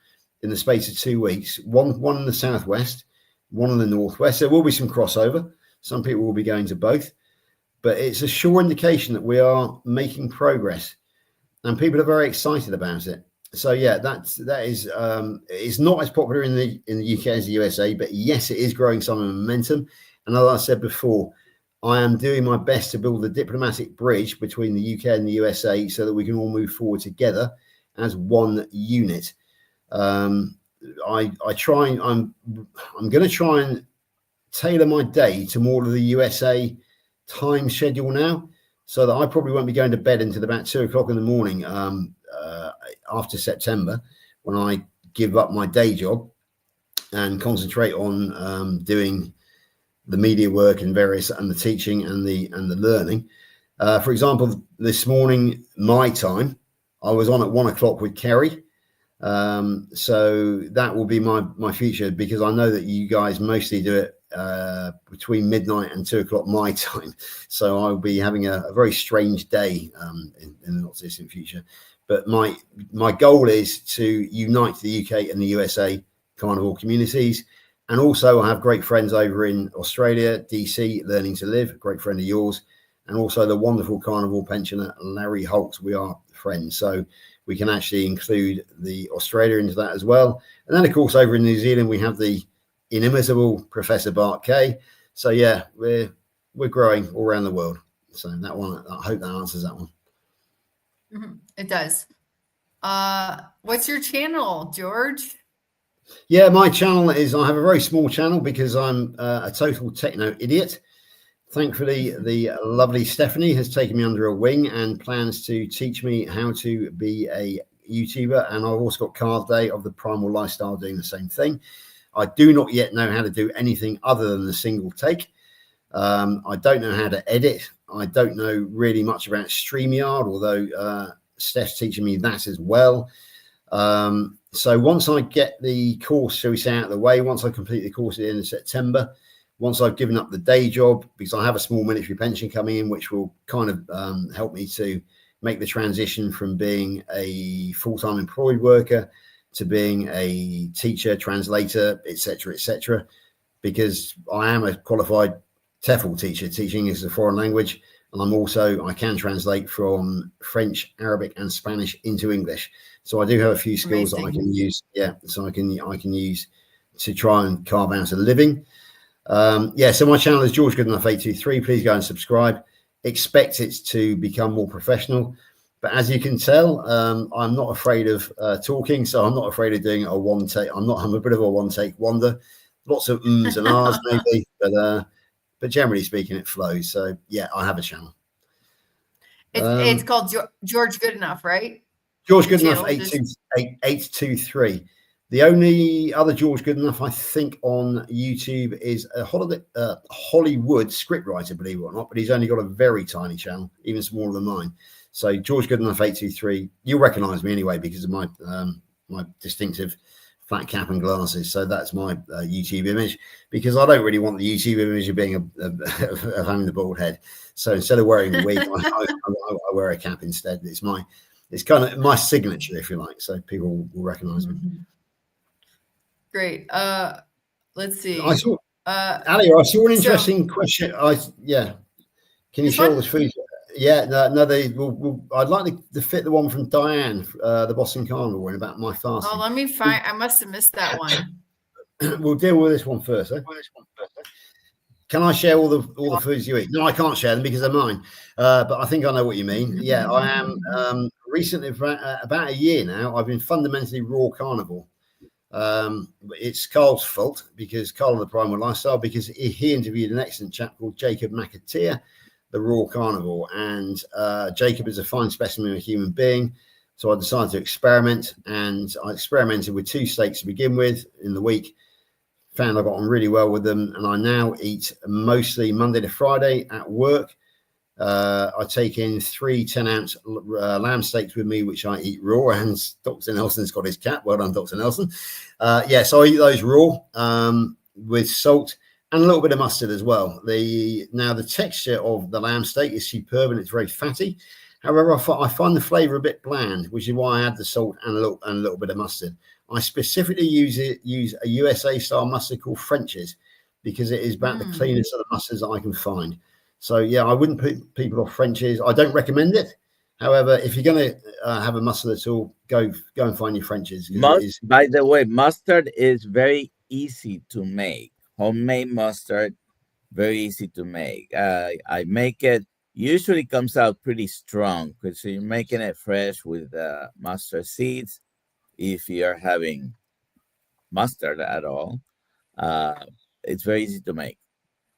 in the space of 2 weeks. One in the southwest, one in the northwest. There will be some crossover. Some people will be going to both. But it's a sure indication that we are making progress. And people are very excited about it. So yeah, that is it's not as popular in the UK as the USA, but yes, it is growing some momentum. And as I said before, I am doing my best to build a diplomatic bridge between the UK and the USA so that we can all move forward together as one unit. I'm going to try and tailor my day to more of the USA time schedule now, so that I probably won't be going to bed until about 2 o'clock in the morning after September, when I give up my day job and concentrate on doing the media work and the teaching and the learning. For example, this morning, my time, I was on at 1 o'clock with Kerry. So that will be my future, because I know that you guys mostly do it between midnight and 2 o'clock my time. So I'll be having a very strange day in the not so distant future. But my goal is to unite the UK and the USA carnivore communities. And also I have great friends over in Australia, DC, Learning to Live, a great friend of yours, and also the wonderful carnivore pensioner, Larry Holtz. We are friends. So we can actually include the Australia into that as well. And then, of course, over in New Zealand, we have the inimitable Professor Bart Kay. So yeah, we're growing all around the world. So that one, I hope that answers that one. Mm-hmm. It does. What's your channel, George? Yeah, my channel is, I have a very small channel because I'm a total techno idiot. Thankfully, the lovely Stephanie has taken me under her wing and plans to teach me how to be a YouTuber. And I've also got Carl Day of the Primal Lifestyle doing the same thing. I do not yet know how to do anything other than the single take. I don't know how to edit. I don't know really much about StreamYard, although Steph's teaching me that as well. So once I get the course, shall we say, out of the way, once I complete the course at the end of September, once I've given up the day job, because I have a small military pension coming in, which will kind of help me to make the transition from being a full-time employed worker to being a teacher, translator, etc., because I am a qualified TEFL teacher, teaching as a foreign language, and I can translate from French, Arabic, and Spanish into English. So I do have a few skills that I can use. Yeah, so I can use to try and carve out a living. So my channel is George Goodenough 823. Please go and subscribe. Expect it to become more professional. But as you can tell, I'm not afraid of talking, so I'm not afraid of doing a one take. I'm a bit of a one take wonder. Lots of ums and ahs maybe, but generally speaking, it flows. So yeah, I have a channel. It's called George Goodenough, right? George Goodenough 823. The only other George Goodenough I think on YouTube is a Hollywood scriptwriter, believe it or not, but he's only got a very tiny channel, even smaller than mine. So George Goodenough 823, you'll recognise me anyway because of my my distinctive flat cap and glasses. So that's my YouTube image, because I don't really want the YouTube image of being of having the bald head. So instead of wearing a wig, I wear a cap instead. It's kind of my signature, if you like. So people will recognise me. Great. Let's see. I saw Ali, I saw an interesting question. Can you share all this food? Yeah, no. I'd like to fit the one from Diane, the Boston Carnivore, about my fasting. Oh, let me find. I must have missed that one. We'll deal with this one first. Can I share all the foods you eat? No, I can't share them because they're mine. But I think I know what you mean. Yeah, I am recently, for about a year now, I've been fundamentally raw carnivore. It's Carl's fault, because Carl of the Primal Lifestyle, because he interviewed an excellent chap called Jacob McAteer, the raw carnivore, and Jacob is a fine specimen of a human being. So I decided to experiment, and I experimented with 2 steaks to begin with in the week. Found I got on really well with them, and I now eat mostly Monday to Friday at work. I take in 3 10-ounce lamb steaks with me, which I eat raw, and Dr. Nelson's got his cap. Well done, Dr. Nelson. So I eat those raw with salt and a little bit of mustard as well. The texture of the lamb steak is superb, and it's very fatty. However, I find the flavour a bit bland, which is why I add the salt and a little bit of mustard. I specifically use a USA-style mustard called French's, because it is about the cleanest of the mustards that I can find. So yeah, I wouldn't put people off French's. I don't recommend it. However, if you're going to have a mustard at all, go and find your French's. By the way, mustard is very easy to make. Homemade mustard, very easy to make. I make it. Usually comes out pretty strong because you're making it fresh with mustard seeds. If you're having mustard at all, it's very easy to make.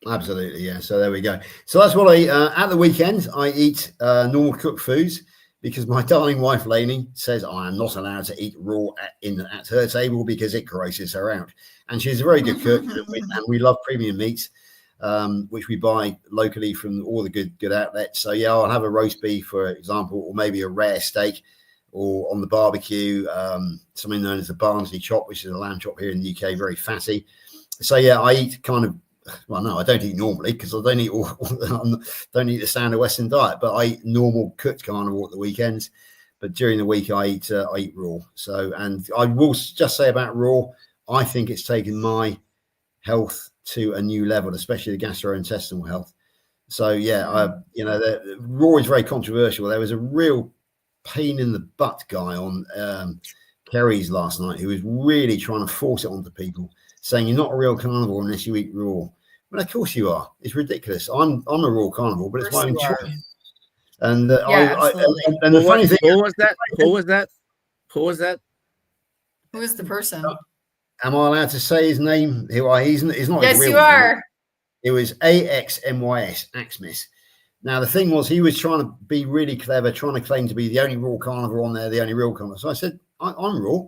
Absolutely, yeah. So there we go. So that's what I eat. At the weekend, I eat normal cooked foods, because my darling wife, Lainey, says I am not allowed to eat raw at her table because it grosses her out. And she's a very good cook, and we love premium meats, which we buy locally from all the good outlets. So yeah, I'll have a roast beef, for example, or maybe a rare steak, or on the barbecue, something known as the Barnsley chop, which is a lamb chop here in the UK, very fatty. So yeah, I eat I don't eat normally, because I don't eat don't eat the standard Western diet, but I eat normal cooked carnivore at the weekends. But during the week, I eat raw. So, and I will just say about raw, I think it's taken my health to a new level, especially the gastrointestinal health. So yeah, the raw is very controversial. There was a real pain in the butt guy on Kerry's last night who was really trying to force it onto people, saying you're not a real carnivore unless you eat raw. Well, of course you are. It's ridiculous. I'm a raw carnivore, but it's my own choice. And the funny thing, who was that? Who was that? Who is the person? Am I allowed to say his name? He's not. Yes, you are. Name. It was AXMYS, Axmis. Now the thing was, he was trying to be really clever, trying to claim to be the only raw carnivore on there, the only real carnivore. So I said, I'm raw.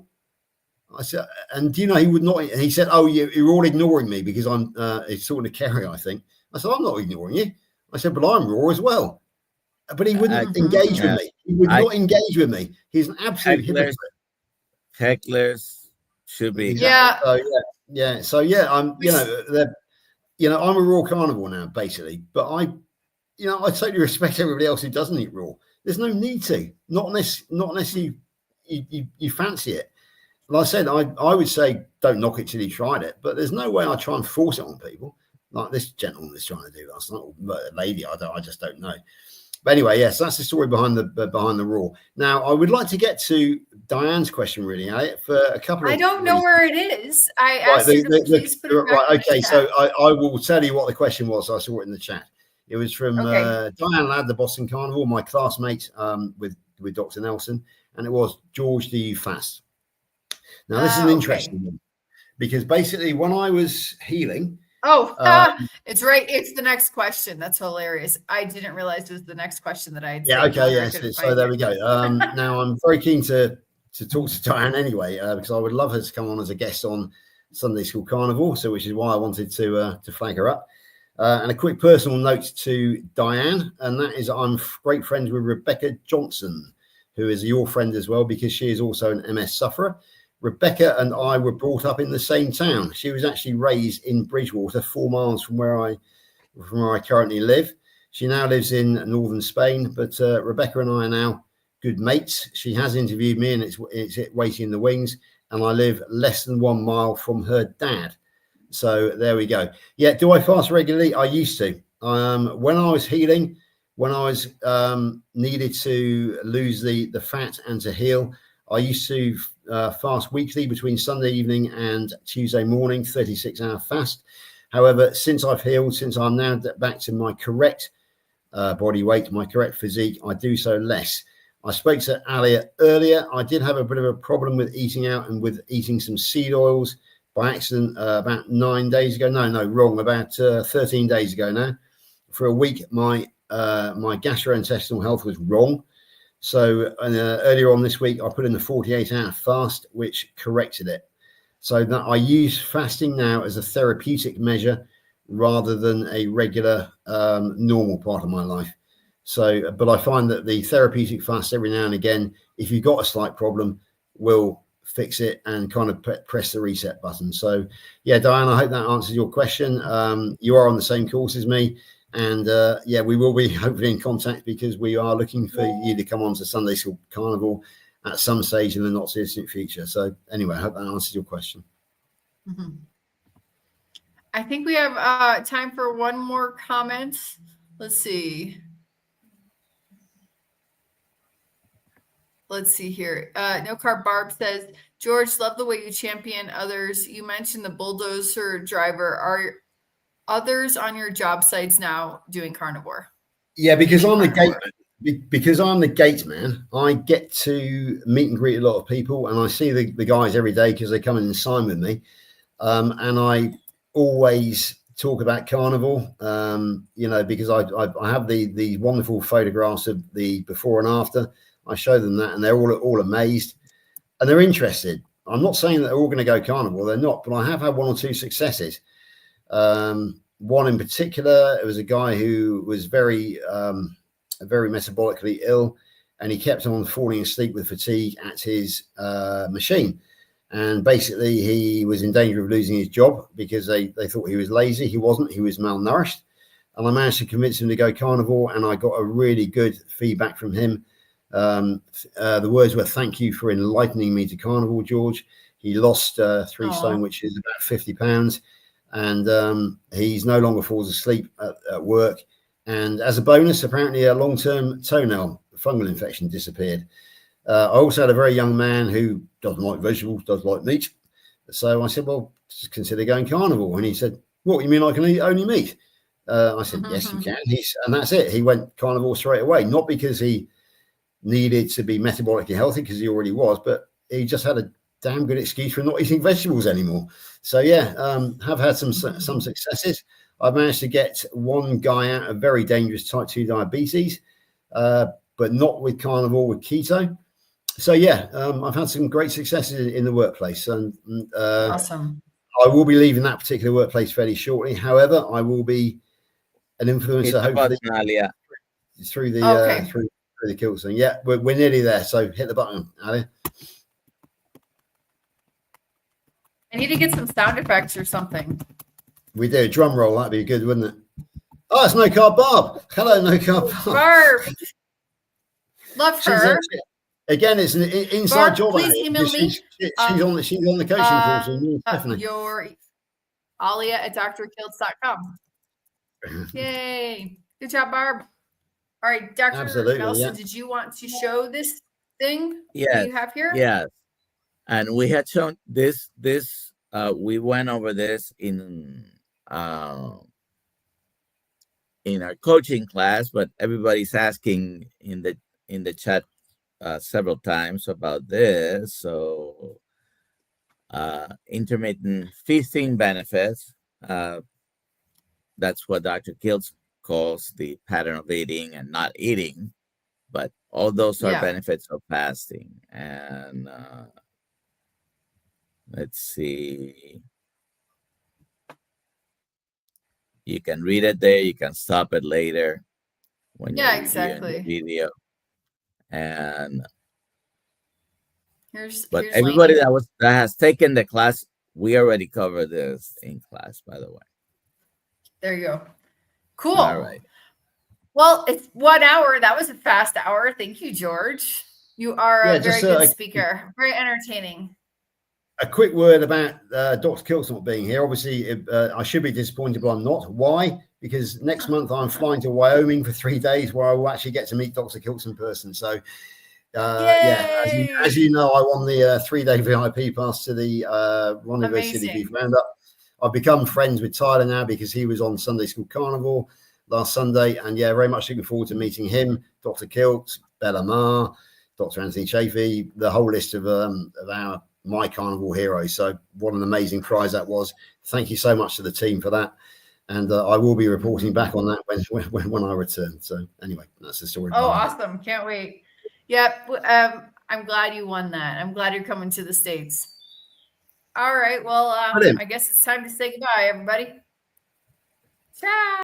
I said, and do you know, he would not. And he said, "Oh, you're all ignoring me because I'm." It's sort of Kerry, I think. I said, "I'm not ignoring you." I said, "But I'm raw as well." But he wouldn't engage with me. He would not engage with me. He's an absolute hypocrite. Hecklers should be. Exactly. Yeah. So yeah, I'm. I'm a raw carnivore now, basically. But I totally respect everybody else who doesn't eat raw. There's no need to. Not unless you fancy it. Like I said, I would say don't knock it till you tried it, but there's no way I try and force it on people like this gentleman was trying to do last night, or a lady. I just don't know. But anyway, yes, that's the story behind the raw. Now, I would like to get to Diane's question, really, for a couple of I don't know where it is. I asked you to please put it back right, in okay, the chat. so I will tell you what the question was. I saw it in the chat. It was from Diane Ladd, the Boston Carnivore, my classmate with Dr. Nelson, and it was, George, do you fast? Now, this is an interesting one, because basically when I was healing... it's right. It's the next question. That's hilarious. I didn't realize it was the next question that I had. Yeah, okay, yes. So there we go. Now, I'm very keen to talk to Diane anyway, because I would love her to come on as a guest on Sunday School Carnivore, so which is why I wanted to flag her up. And a quick personal note to Diane, and that is I'm great friends with Rebecca Johnson, who is your friend as well, because she is also an MS sufferer. Rebecca and I were brought up in the same town. She was actually raised in Bridgewater, 4 miles from where I currently live. She now lives in northern Spain, but Rebecca and I are now good mates. She has interviewed me, and it's waiting in the wings. And I live less than 1 mile from her dad. So there we go. Yeah, do I fast regularly? I used to. When I was healing, when I was needed to lose the fat and to heal, I used to fast weekly between Sunday evening and Tuesday morning, 36-hour fast. However, since I've healed, since I'm now back to my correct body weight, my correct physique, I do so less. I spoke to Alia earlier. I did have a bit of a problem with eating out and with eating some seed oils by accident about 9 days ago. No, wrong. About 13 days ago now. For a week, my gastrointestinal health was wrong. So earlier on this week, I put in the 48-hour fast, which corrected it. So that I use fasting now as a therapeutic measure rather than a regular normal part of my life. So, but I find that the therapeutic fast every now and again, if you've got a slight problem, will fix it and kind of press the reset button. So yeah, Diane, I hope that answers your question. You are on the same course as me. And yeah, we will be hopefully in contact, because we are looking for you to come on to Sunday School Carnivore at some stage in the not so distant future. So anyway, I hope that answers your question. Mm-hmm. I think we have time for one more comment. Let's see. Let's see here. No Carb Barb says, George, love the way you champion others. You mentioned the bulldozer driver. Are others on your job sites now doing carnivore? Yeah, because I'm the gate man, I get to meet and greet a lot of people, and I see the guys every day because they come in and sign with me. And I always talk about carnivore, because I have the wonderful photographs of the before and after. I show them that, and they're all amazed, and they're interested. I'm not saying that they're all going to go carnivore. They're not, but I have had 1 or 2 successes. One in particular, it was a guy who was very metabolically ill, and he kept on falling asleep with fatigue at his machine. And basically, he was in danger of losing his job because they thought he was lazy. He wasn't. He was malnourished. And I managed to convince him to go carnivore, and I got a really good feedback from him. The words were, "Thank you for enlightening me to carnivore, George." He lost 3 stone, which is about 50 pounds. And he's no longer falls asleep at work. And as a bonus, apparently a long-term toenail fungal infection disappeared. I also had a very young man who doesn't like vegetables, does like meat. So I said, well, just consider going carnivore. And he said, what, you mean I can eat only meat? I said, yes, you can. And that's it. He went carnivore straight away, not because he needed to be metabolically healthy, because he already was, but he just had a damn good excuse for not eating vegetables anymore. So yeah, have had some successes. I've managed to get one guy out of very dangerous type 2 diabetes, but not with carnivore, with keto. So yeah, I've had some great successes in the workplace, and awesome. I will be leaving that particular workplace fairly shortly. However, I will be an influencer, hopefully, through the kill thing. Yeah, we're nearly there. So hit the button, Ali. I need to get some sound effects or something. We do a drum roll. That'd be good, wouldn't it? Oh, it's No Carb Barb. Hello, No Carb Barb. Love her. Again, it's an inside Barb, job. Please email me. She's on the coaching course. Your alia@drkiltz.com. Yay. Good job, Barb. All right, Dr. Absolutely, Nelson, did you want to show this thing Yes. that you have here? Yes. And we had shown this. We went over this in our coaching class, but everybody's asking in the chat several times about this. So intermittent feasting benefits. That's what Dr. Kiltz calls the pattern of eating and not eating, but all those are benefits of fasting. And let's see. You can read it there. You can stop it later when you're reviewing the video. And here's everybody Lainey. that has taken the class, we already covered this in class, by the way. There you go. Cool. All right. Well, it's 1 hour. That was a fast hour. Thank you, George. You are a very good speaker. Very entertaining. A quick word about Dr. Kiltz not being here. Obviously, I should be disappointed, but I'm not. Why? Because next month I'm flying to Wyoming for 3 days where I will actually get to meet Dr. Kiltz in person. So, as you know, I won the 3-day VIP pass to the Rendezvous City Beef Roundup. I've become friends with Tyler now because he was on Sunday School Carnivore last Sunday. And very much looking forward to meeting him, Dr. Kiltz, Bella Ma, Dr. Anthony Chafee, the whole list of my carnivore heroes. So what an amazing prize that was. Thank you so much to the team for that. And I will be reporting back on that when I return. So anyway, that's the story. Oh, awesome. Can't wait. Yep. I'm glad you won that. I'm glad you're coming to the States. All right. Well, I guess it's time to say goodbye, everybody. Ciao.